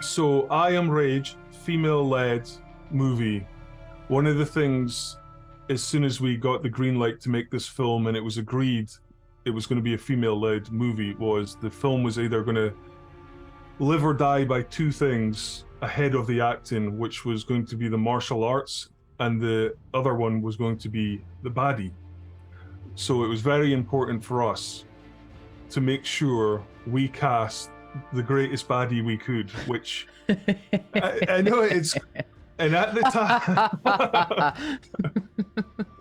So I Am Rage, female-led movie. One of the things, as soon as we got the green light to make this film and it was agreed it was going to be a female-led movie, was the film was either going to live or die by two things ahead of the acting, which was going to be the martial arts, and the other one was going to be the baddie. So it was very important for us to make sure we cast the greatest baddie we could, which I know it's, and at the time,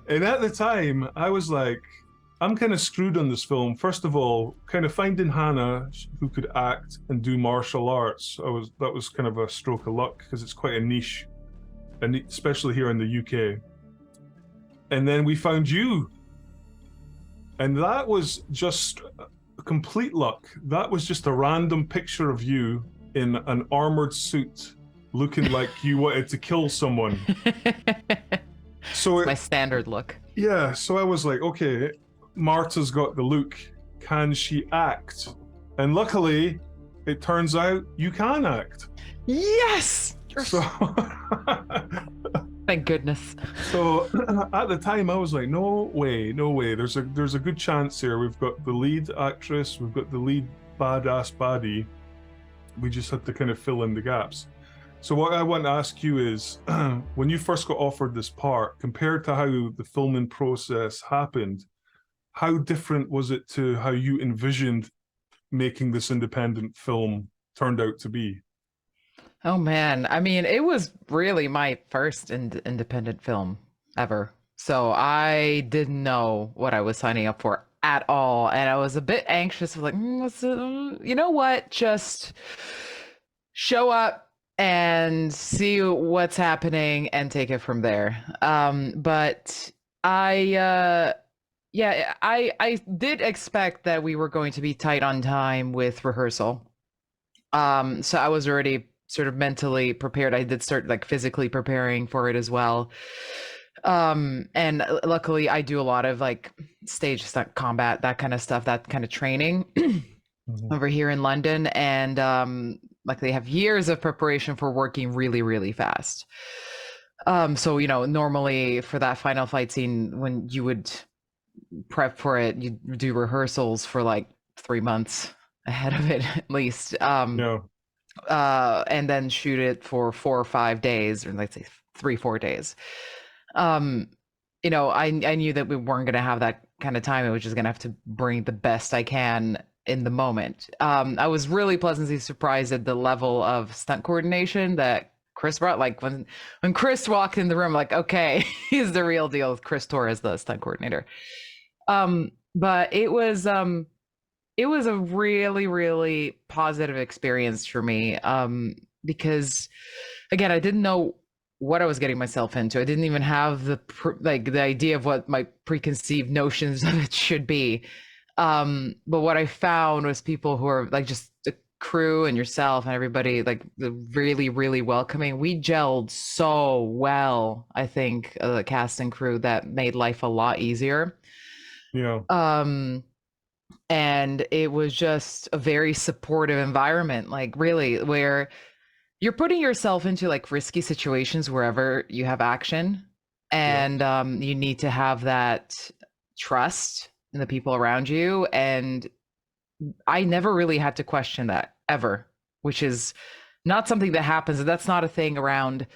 and at the time, I was like, I'm kind of screwed on this film. First of all, kind of finding Hannah who could act and do martial arts, that was kind of a stroke of luck because it's quite a niche, and especially here in the UK. And then we found you, and that was just complete luck. That was just a random picture of you in an armored suit, looking like you wanted to kill someone. So it's my standard look. Yeah, so I was like, okay, Marta's got the look. Can she act? And luckily, it turns out you can act. Yes! So thank goodness. So at the time, I was like, no way. There's a good chance here. We've got the lead actress, we've got the lead badass baddie. We just had to kind of fill in the gaps. So what I want to ask you is, when you first got offered this part, compared to how the filming process happened, how different was it to how you envisioned making this independent film turned out to be? Oh man, I mean, it was really my first independent film ever. So I didn't know what I was signing up for at all. And I was a bit anxious, like, you know what? Just show up and see what's happening and take it from there. But I did expect that we were going to be tight on time with rehearsal. So I was already sort of mentally prepared. I did start like physically preparing for it as well. And luckily I do a lot of like stage stunt combat, that kind of stuff, that kind of training over here in London. And like they have years of preparation for working really, really fast. So, you know, normally for that final fight scene, when you would prep for it, you do rehearsals for like 3 months ahead of it at least. Yeah. And then shoot it for 4 or 5 days, or let's say 3-4 days. You know, I knew that we weren't going to have that kind of time. I was just going to have to bring the best I can in the moment. I was really pleasantly surprised at the level of stunt coordination that Chris brought. Like when Chris walked in the room, like, okay, he's the real deal. Chris Torres, the stunt coordinator. But it was a really, really positive experience for me, because again, I didn't know what I was getting myself into. I didn't even have the idea of what my preconceived notions of it should be. But what I found was people who are like just the crew and yourself and everybody, like the really, really welcoming. We gelled so well, I think, the cast and crew, that made life a lot easier. Yeah. And it was just a very supportive environment, like really, where you're putting yourself into like risky situations wherever you have action. And you need to have that trust in the people around you. And I never really had to question that ever, which is not something that happens. That's not a thing around,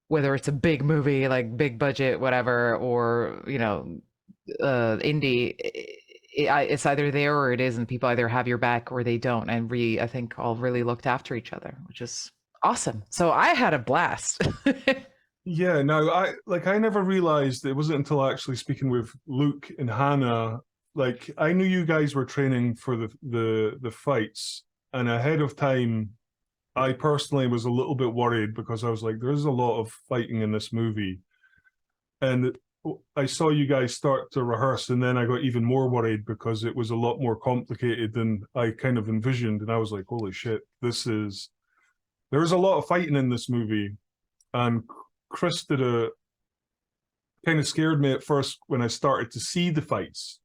whether it's a big movie, like big budget, whatever, or, you know, indie. It's either there or it isn't. People either have your back or they don't. And I think, all really looked after each other, which is awesome. So I had a blast. Yeah, no, I never realized, it wasn't until actually speaking with Luke and Hannah, like I knew you guys were training for the fights, and ahead of time, I personally was a little bit worried because I was like, there's a lot of fighting in this movie. And I saw you guys start to rehearse, and then I got even more worried because it was a lot more complicated than I kind of envisioned. And I was like, holy shit, there's a lot of fighting in this movie. And Chris kind of scared me at first when I started to see the fights.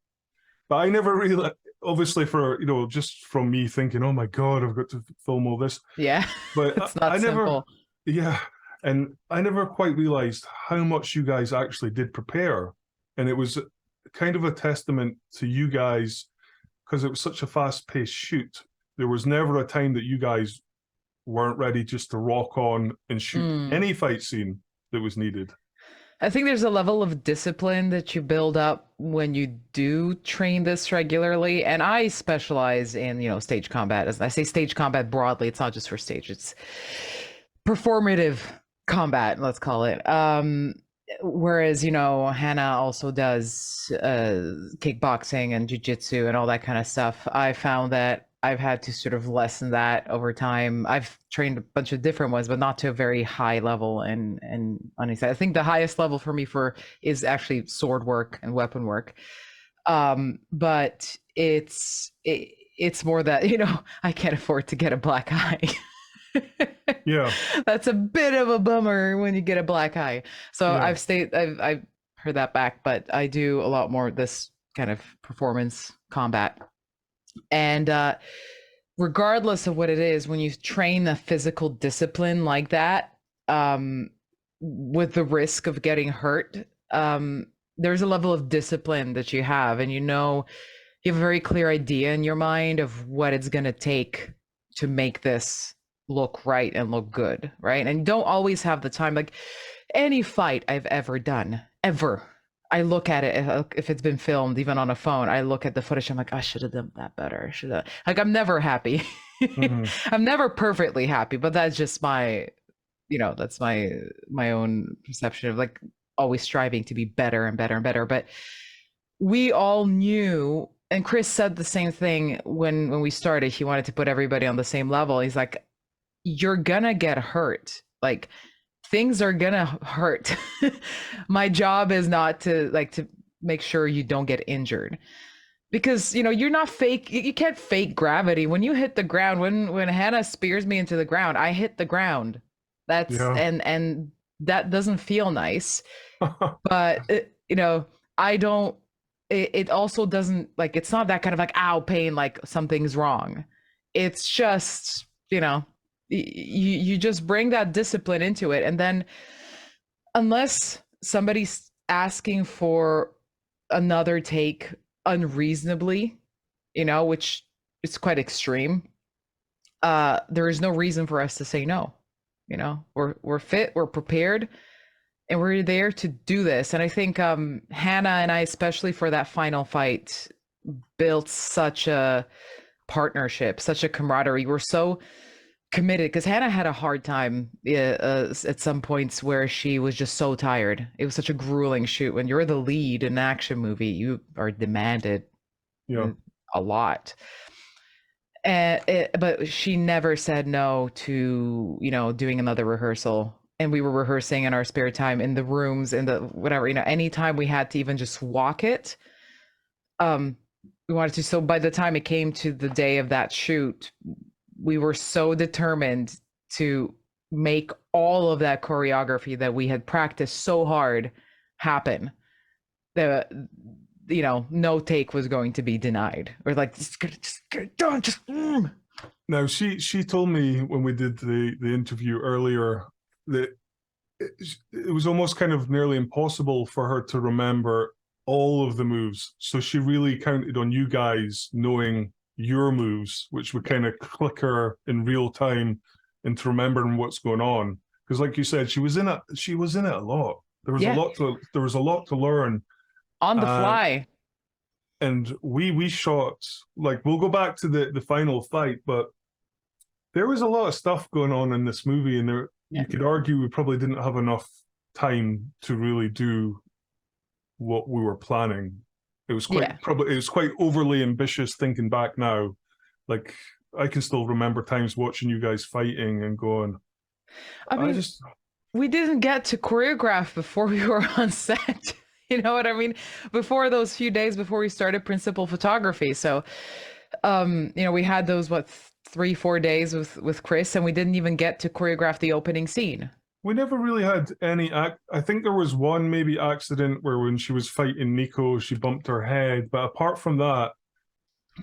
But I never really, obviously for just from me thinking, oh my god, I've got to film all this, Yeah, but it's not I never, simple. yeah, and I never quite realized how much you guys actually did prepare, and it was kind of a testament to you guys because it was such a fast-paced shoot. There was never a time that you guys weren't ready just to rock on and shoot Mm. any fight scene that was needed. I think there's a level of discipline that you build up when you do train this regularly. And I specialize in, stage combat. As I say stage combat broadly, it's not just for stage, it's performative combat, let's call it. Whereas, Hannah also does kickboxing and jujitsu and all that kind of stuff. I found that I've had to sort of lessen that over time. I've trained a bunch of different ones, but not to a very high level. And honestly, I think the highest level for me is actually sword work and weapon work. But it's more that I can't afford to get a black eye. Yeah, That's a bit of a bummer when you get a black eye. So yeah, I've heard that back, but I do a lot more this kind of performance combat. And regardless of what it is, when you train a physical discipline like that, with the risk of getting hurt, there's a level of discipline that you have, and you have a very clear idea in your mind of what it's going to take to make this look right and look good, right? And you don't always have the time. Like any fight I've ever done, ever, I look at it if it's been filmed, even on a phone. I look at the footage. I'm like, I should have done that better. I should have. Like, I'm never happy. mm-hmm. I'm never perfectly happy, but that's just that's my own perception of like always striving to be better and better and better. But we all knew, and Chris said the same thing when we started. He wanted to put everybody on the same level. He's like, you're gonna get hurt. Like things are gonna hurt. My job is not to make sure you don't get injured. Because you're not fake. You can't fake gravity. When you hit the ground, when Hannah spears me into the ground, I hit the ground. That's Yeah. and that doesn't feel nice. But I don't. It also doesn't, like, it's not that kind of like ow pain, like something's wrong. It's just you just bring that discipline into it, and then unless somebody's asking for another take unreasonably, which is quite extreme, there is no reason for us to say no. We're fit, we're prepared, and we're there to do this. And I think Hannah and I, especially for that final fight, built such a partnership, such a camaraderie. We're so committed because Hannah had a hard time at some points where she was just so tired. It was such a grueling shoot. When you're the lead in an action movie, you are demanded Yeah. a lot. But she never said no to doing another rehearsal. And we were rehearsing in our spare time in the rooms, in the whatever, anytime we had to even just walk it, um we wanted to. So by the time it came to the day of that shoot, we were so determined to make all of that choreography that we had practiced so hard happen. The no take was going to be denied, or like just get it done, Now she told me when we did the interview earlier that it was almost kind of nearly impossible for her to remember all of the moves. So she really counted on you guys knowing your moves, which would kind of click her in real time into remembering what's going on. Because, like you said, she was in it. She was in it a lot. Yeah, There was a lot to learn. on the Uh, fly. and we shot, like, we'll go back to the final fight, but there was a lot of stuff going on in this movie, and there Yeah, you could argue we probably didn't have enough time to really do what we were planning. yeah. It was quite overly ambitious thinking back now. Like, I can still remember times watching you guys fighting and going, I I mean, just we didn't get to choreograph before we were on set. You know what I mean? Before those few days before we started principal photography. So, we had those 3-4 days with Chris, and we didn't even get to choreograph the opening scene. we never really had any I think there was one maybe accident where when she was fighting Nico, she bumped her head, but apart from that,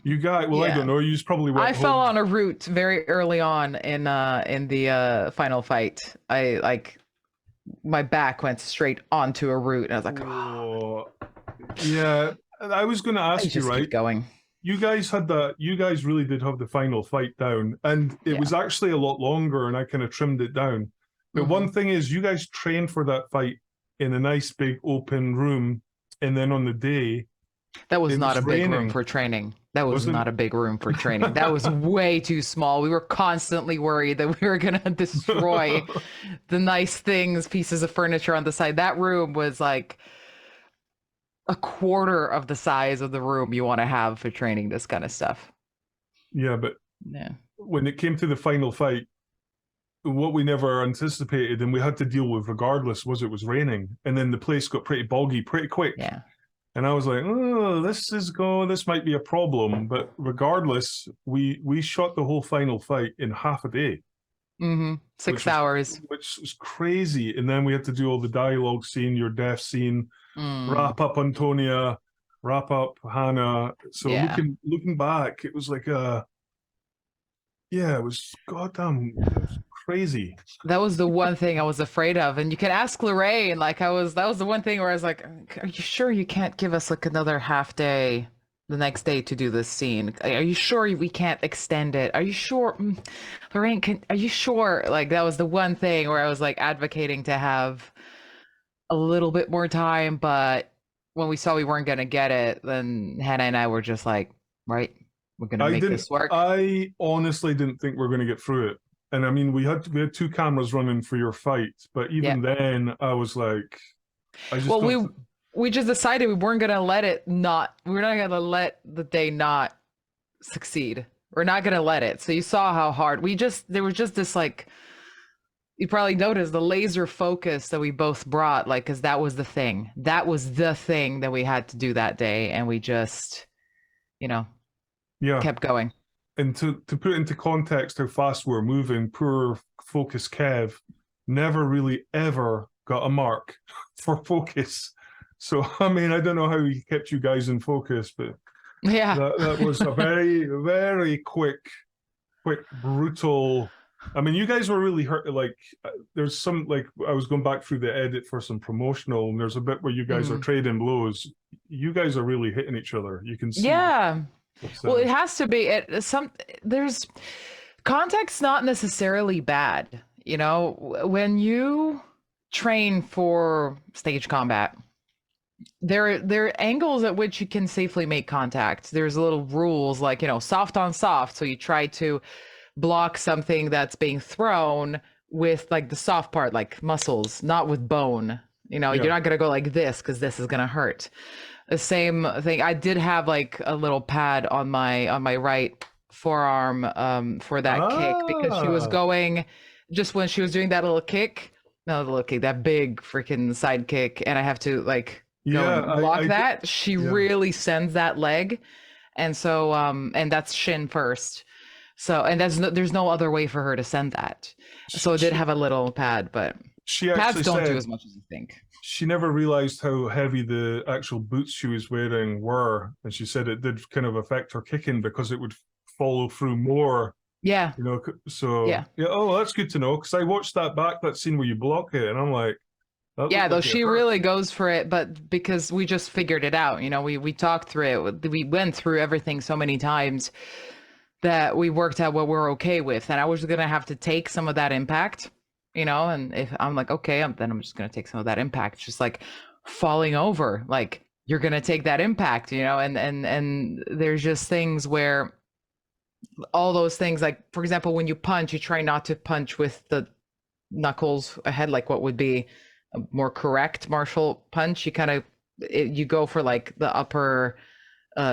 You guys, well, I don't Yeah. know. You just probably I went fell home. on a root very early on in the final fight. I like my back went straight onto a root and I was like, oh, Oh, yeah. I was going to I ask you, just right? keep going. You guys had that. You guys really did have the final fight down, and it Yeah. was actually a lot longer, and I kind of trimmed it down. But Hmm. one thing is, you guys trained for that fight in a nice big open room, and then on the day That was it not was a big room raining, for training. That was wasn't? not a big room for training. That was way too small. We were constantly worried that we were going to destroy the nice things, pieces of furniture on the side. That room was like a quarter of the size of the room you want to have for training this kind of stuff. Yeah, but Yeah. when it came to the final fight, what we never anticipated and we had to deal with regardless was it was raining, and then the place got pretty boggy pretty quick. Yeah. And I was like, oh, this might be a problem. But regardless, we shot the whole final fight in half a day, Mm-hmm. which Six was hours. which was crazy. And then we had to do all the dialogue scene, your death scene, Mm. wrap up Antonia, wrap up Hannah. So Yeah. looking back, it was like yeah, it was goddamn, it was crazy. That was the one thing I was afraid of. And you can ask Lorraine, like that was the one thing where I was like, are you sure you can't give us like another half day the next day to do this scene? Are you sure we can't extend it? Are you sure? Lorraine, are you sure? Like that was the one thing where I was like advocating to have a little bit more time, but when we saw we weren't gonna get it, then Hannah and I were just like, right, we're gonna I make didn't. this work. I honestly didn't think we are going to get through it. And I mean, we had two cameras running for your fight, but Yeah. even then, I was like, I just Well, don't. we just decided we weren't gonna let it not. We're not gonna let the day not succeed. We're not gonna let it. So you saw how hard we just. There was just this like. You probably noticed the laser focus that we both brought, like, because that was the thing. That was the thing that we had to do that day, and we just, you know, Yeah. kept going. And to put into context how fast we're moving, poor focus Kev never really ever got a mark for focus. So I mean, I don't know how he kept you guys in focus, but Yeah. that was a very very quick, brutal. I mean, you guys were really hurt. Like, there's some like I was going back through the edit for some promotional, and there's a bit where you guys are Mm. trading blows. You guys are really hitting each other. You can see. Yeah. It's Well, it has to be there's contact's not necessarily bad. You know, when you train for stage combat, there are angles at which you can safely make contact. There's little rules like, you know, soft on soft. So you try to block something that's being thrown with like the soft part, like muscles, not with bone. You know, you're yeah. not gonna go like this because this is gonna hurt. The same thing. I did have like a little pad on my right forearm for that kick because she was Ah, going just when she was doing that little kick, no, the little kick, that big freaking side kick, and I have to like go yeah. and block I did. that. She Yeah. really sends that leg, and so and that's shin first. So and there's no other way for her to send that. So it did She have a little pad, but she pads actually don't do said as much as you think. she never realized how heavy the actual boots she was wearing were, and she said it did kind of affect her kicking because it would follow through more. Yeah, You know, so yeah. yeah. Oh, that's good to know because I watched that scene where you block it, and I'm like, that Yeah, looked though like it she hurt. really goes for it, but because we just figured it out, you know, we talked through it. We went through everything so many times that we worked out what we're okay with. And I was gonna have to take some of that impact, you know, and if I'm like, okay, then I'm just gonna take some of that impact, just like falling over, like you're gonna take that impact, you know, and there's just things where all those things, like for example, when you punch, you try not to punch with the knuckles ahead, like what would be a more correct martial punch. You kind of you go for like the upper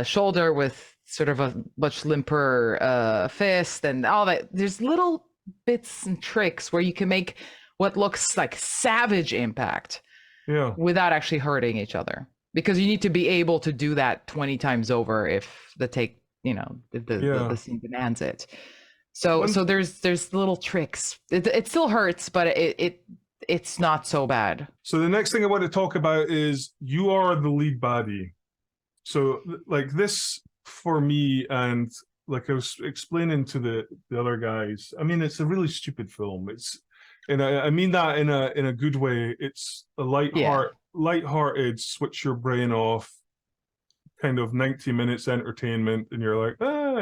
shoulder with sort of a much limper fist and all that. There's little bits and tricks where you can make what looks like savage impact Yeah, without actually hurting each other, because you need to be able to do that 20 times over if the take, you know, the yeah. scene demands it. So One. there's little tricks. It still hurts, but it's not so bad. So the next thing I want to talk about is you are the lead baddie. So like this for me, and like I was explaining to the other guys, I mean, it's a really stupid film. And I mean that in a good way. It's a Yeah. lighthearted, switch your brain off, kind of 90 minutes entertainment, and you're like,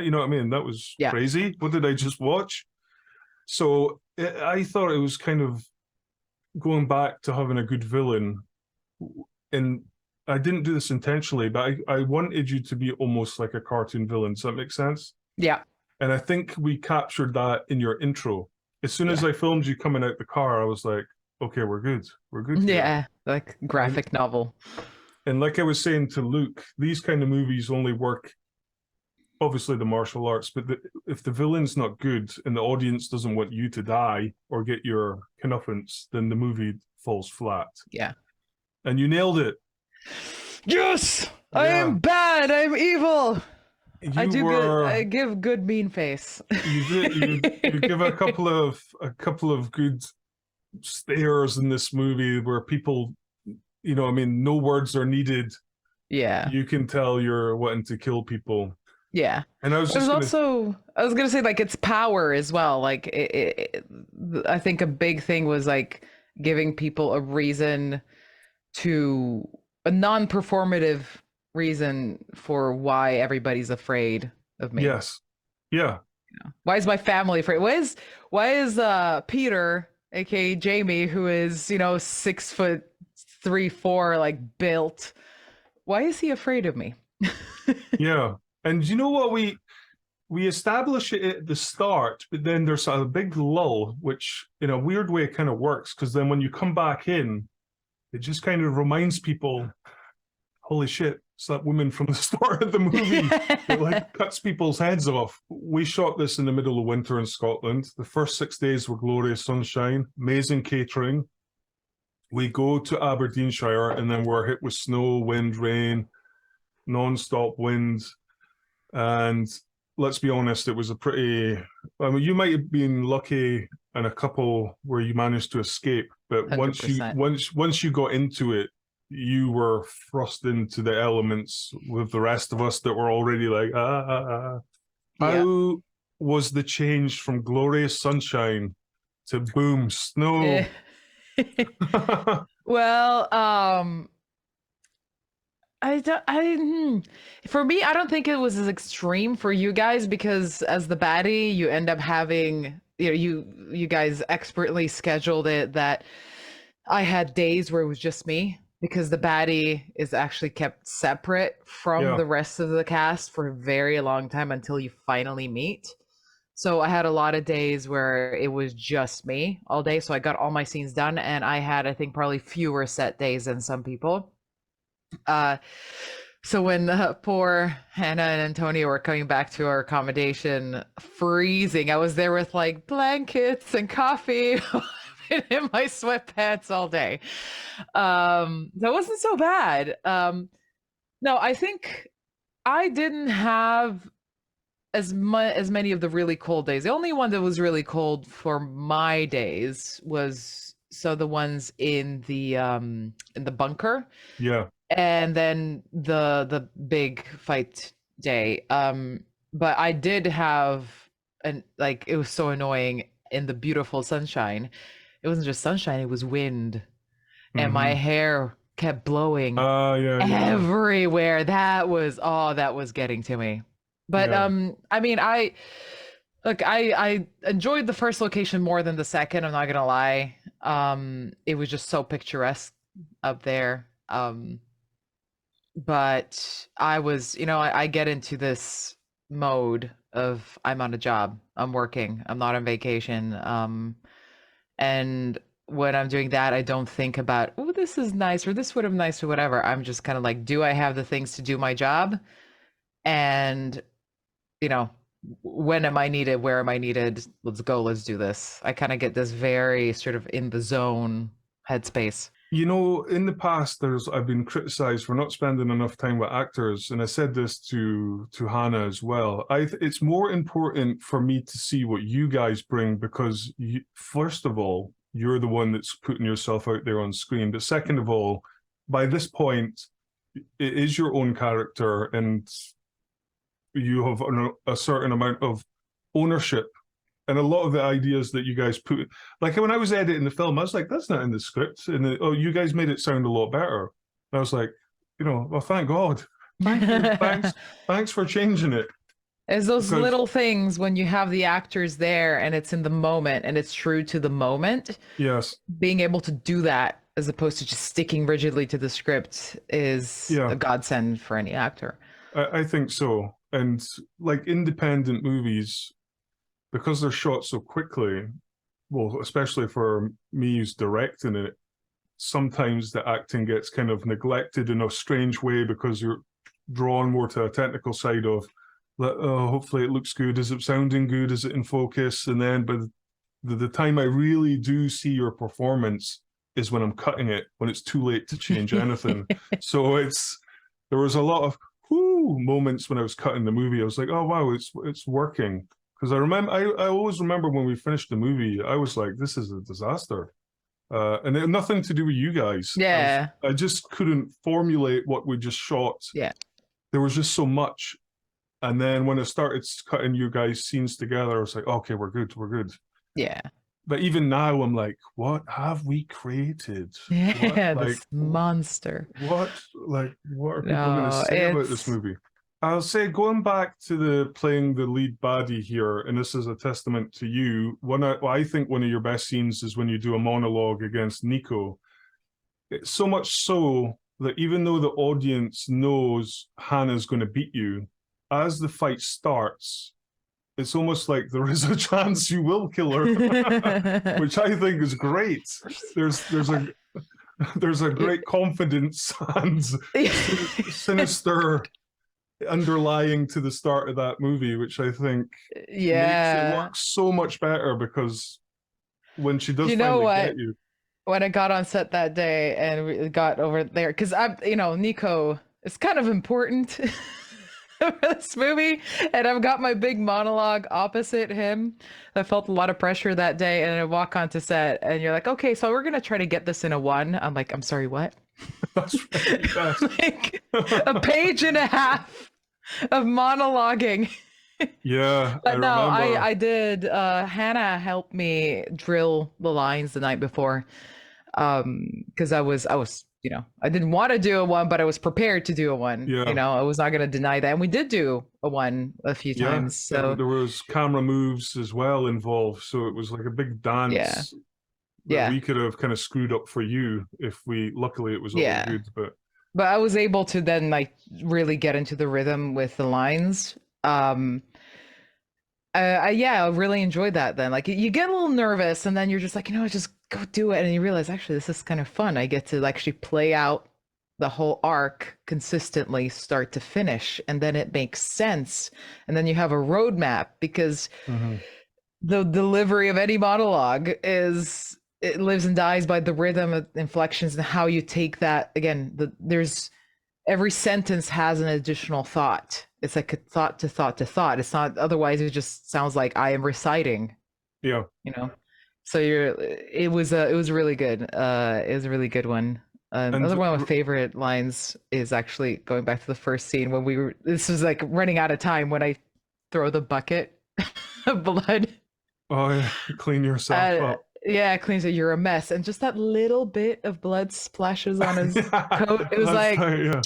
you know what I mean? That was Yeah. crazy. What did I just watch? So I thought it was kind of going back to having a good villain, and I didn't do this intentionally, but I wanted you to be almost like a cartoon villain. Does that make sense? Yeah. And I think we captured that in your intro. As soon as Yeah. I filmed you coming out the car, I was like, okay, we're good. We're good here. Yeah. Like And graphic novel. and like I was saying to Luke, these kind of movies only work, obviously the martial arts, but if the villain's not good and the audience doesn't want you to die or get your comeuppance, then the movie falls flat. Yeah. And you nailed it. Yes! I Yeah. am bad. I'm evil. I You do good. I were give good mean face. you did you give a couple of good stares in this movie where people, you know, I mean, no words are needed. Yeah. You can tell you're wanting to kill people. Yeah. And I was There's just gonna, also, I was gonna say, like, it's power as well. Like, I think a big thing was like giving people a reason to, a non-performative reason for why everybody's afraid of me. yes, yeah, Why is my family afraid? Why is Peter, aka Jamie, who is, 6'3", 4", like built, why is he afraid of me? yeah. And you know what, we establish it at the start, but then there's a big lull, which in a weird way kind of works, because then when you come back in, it just kind of reminds people, holy shit, it's that woman from the start of the movie that like cuts people's heads off. We shot this in the middle of winter in Scotland. The first 6 days were glorious sunshine, amazing catering. We go to Aberdeenshire and then we're hit with snow, wind, rain, non-stop wind. And let's be honest, it was a pretty, I mean, you might have been lucky in a couple where you managed to escape, but 100%. once you got into it, you were thrust into the elements with the rest of us that were already like, ah, ah, ah. Yeah. How was the change from glorious sunshine to boom, Eh. snow? Well, I don't, for me, I don't think it was as extreme for you guys because as the baddie, you end up having, you guys expertly scheduled it that I had days where it was just me because the baddie is actually kept separate from Yeah, the rest of the cast for a very long time until you finally meet. So I had a lot of days where it was just me all day. So I got all my scenes done and I had, I think, probably fewer set days than some people. Uh, so when poor Hannah and Antonio were coming back to our accommodation, freezing, I was there with like blankets and coffee in my sweatpants all day. That wasn't so bad. No, I think I didn't have as many of the really cold days. The only one that was really cold for my days was so the ones in the bunker yeah. and then the big fight day. But I did have an like it was so annoying in the beautiful sunshine. It wasn't just sunshine, it was wind and my Mm-hmm. hair kept blowing Yeah, yeah, everywhere. That was getting to me. But yeah. I mean, I enjoyed the first location more than the second, I'm not gonna lie. It was just so picturesque up there. But I was, I get into this mode of I'm on a job, I'm working, I'm not on vacation. And when I'm doing that, I don't think about, oh, this is nice or this would have been nice or whatever. I'm just kind of like, do I have the things to do my job? And, you know, when am I needed? Where am I needed? Let's go, let's do this. I kind of get this very sort of in the zone headspace. You know, in the past, I've been criticized for not spending enough time with actors, and I said this to Hannah as well. It's more important for me to see what you guys bring because, first of all, you're the one that's putting yourself out there on screen. But second of all, by this point, it is your own character, and you have a certain amount of ownership. And a lot of the ideas that you guys put, like when I was editing the film, I was like, that's not in the script. And oh, you guys made it sound a lot better. And I was like, well, thank God. Thank you. Thanks for changing it. It's those Because, little things when you have the actors there and it's in the moment and it's true to the moment. yes, Being able to do that as opposed to just sticking rigidly to the script is yeah, a godsend for any actor. I think so. And like independent movies, because they're shot so quickly, well, especially for me who's directing it, sometimes the acting gets kind of neglected in a strange way because you're drawn more to a technical side of, oh, hopefully it looks good. Is it sounding good? Is it in focus? And then by the time I really do see your performance is when I'm cutting it, when it's too late to change anything. So there was a lot of moments when I was cutting the movie. I was like, oh wow, it's working. Because I always remember when we finished the movie, I was like, this is a disaster. And it had nothing to do with you guys. Yeah. I just couldn't formulate what we just shot. Yeah. There was just so much. And then when I started cutting you guys' scenes together, I was like, okay, we're good. Yeah. But even now, I'm like, what have we created? What, Yeah. like, This monster. what are people going to No, say about this it's movie? I'll say, going back to the playing the lead baddie here, and this is a testament to you. I think one of your best scenes is when you do a monologue against Nico. It's so much so that even though the audience knows Hannah's going to beat you, as the fight starts, it's almost like there is a chance you will kill her, which I think is great. There's a there's a great confidence and sinister underlying to the start of that movie, which I think makes it yeah. work so much better because when she does You know finally get what? you, When I got on set that day and we got over there, because Nico is kind of important for this movie, and I've got my big monologue opposite him. I felt a lot of pressure that day, and I walk onto set, and you're like, okay, so we're gonna try to get this in a one. I'm like, I'm sorry, what? that's right. Yes. Like a page and a half of monologuing. Yeah, I But no, remember. I did. Hannah helped me drill the lines the night before, because I was I didn't want to do a one, but I was prepared to do a one. Yeah, I was not going to deny that, and we did do a one a few yeah. times. So There was camera moves as well involved, so it was like a big yeah, dance that yeah, we could have kind of screwed up for you if we. Luckily, it was all yeah. good, but But I was able to then like really get into the rhythm with the lines. Yeah, I really enjoyed that then. Like you get a little nervous and then you're just like, just go do it. And you realize actually this is kind of fun. I get to actually play out the whole arc consistently, start to finish, and then it makes sense. And then you have a roadmap because mm-hmm. the delivery of any monologue is it lives and dies by the rhythm of inflections and how you take that again. There's every sentence has an additional thought. It's like a thought to thought to thought. It's not otherwise it just sounds like I am reciting, Yeah. you know. So it was really good. It was a really good one. And Another one of my favorite lines is actually going back to the first scene when this was like running out of time when I throw the bucket of blood. oh yeah, clean yourself up. Yeah, cleans it. You're a mess, and just that little bit of blood splashes on his Yeah, coat. It was that's like, right, yeah.